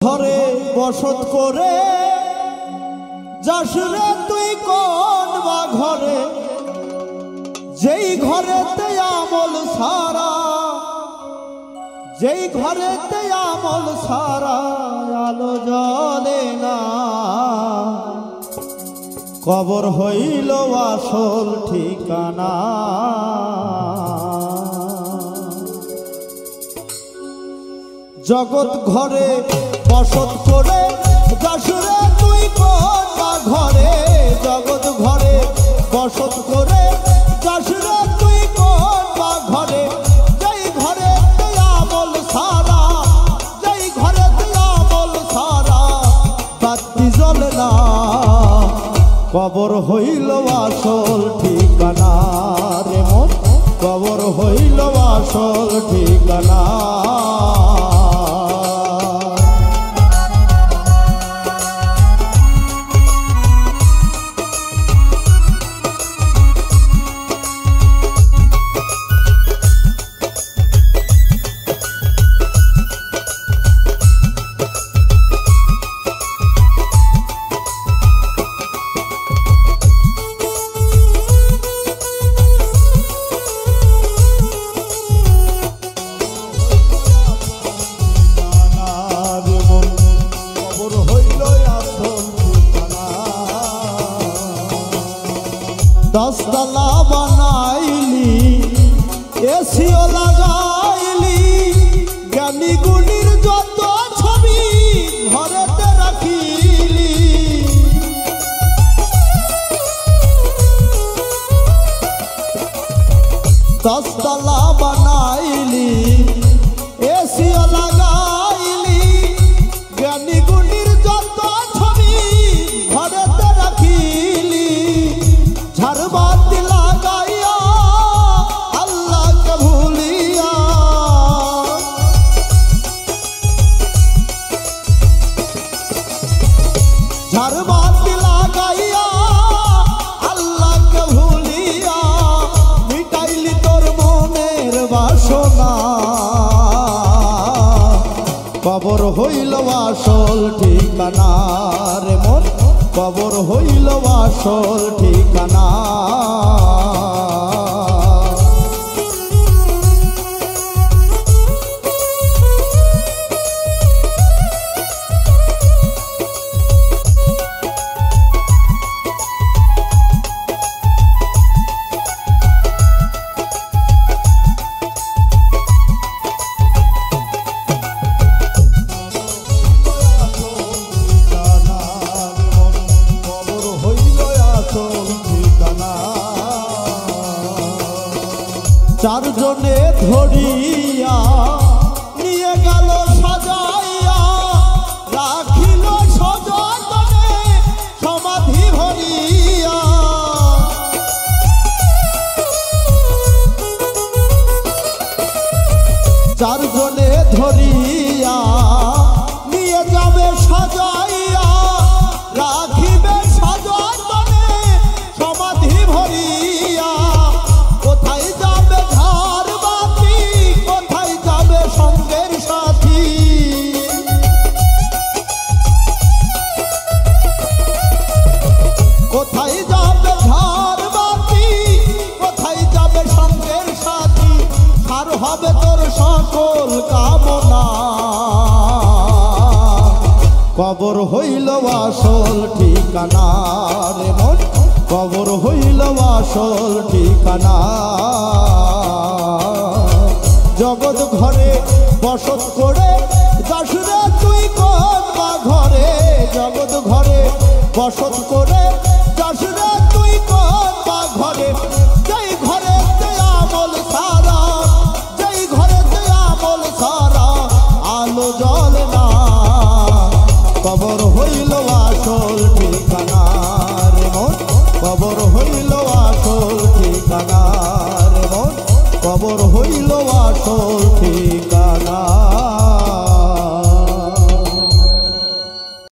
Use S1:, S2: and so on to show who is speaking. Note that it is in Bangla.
S1: ঘরে বসত করে যাস রে তুই কোন বা ঘরে, যেই ঘরেতে আমল সারা, যেই ঘরেতে আমল সারা আলো জ্বলে না, কবর হইল আসল ঠিকানা। জগৎ ঘরে বসত করে যাস রে তুই কোন বা ঘরে, জগৎ ঘরে বসত করে যাস রে তুই কোন বা ঘরে, যেই ঘরেতে আমল সারা, যেই ঘরেতে আমল সারা বাতি জ্বলে না, কবর হইল আসল ঠিকানা রে মন, কবর হইল আসল ঠিকানা। দশতলা বানাইলি, এসিও লাগাইলি, জ্ঞানী গুণীর যত ছবি ঘরেতে রাখিলি। দশতলা বানাইলি, এসিও লাগাইলি, জ্ঞানী গুণীর যত ছবি ঘরেতে রাখিলি। ঝাড়বাতি লাগাইয়া আল্লাহকে ভুলিয়া, ঝাড়বাতি লাগাইয়া আল্লাহকে ভুলিয়া, মিটাইলি তোর মনের বাসনা, কবর হইল আসল ঠিকানা রে মন, কবর হইল আসল ঠিকানা। চারজনে ধরিয়া নিয়ে গেল সাজাইয়া, রাখিল সযতনে সমাধি ভরিয়া। চারজনে ধরিয়া নিয়ে যাবে সাজাইয়া, রাখিবে সযতনে সমাধি ভরিয়া। কোথায় যাবে ধার বাতি, কোথায় যাবে সঙ্গের সাথী, কোথায় যাবে ধার বাতি, কোথায় যাবে সঙ্গের সাথী, আর হবে তোর সকল কামনা, কবর হইল আসল ঠিকানা রে মন, কবর হইল আসল ঠিকানা। জগৎ ঘরে বসত করে যাস রে তুই কোন বা ঘরে, জগৎ ঘরে বসত করে যাস রে তুই কোন বা ঘরে, যেই ঘরেতে আমল সারা, যেই ঘরেতে আমল সারা আলো জ্বলে না, কবর হইল আসল ঠিকানা রে মন, কবর হইল আসল ঠিকানা রে মন, কবর হইল আসল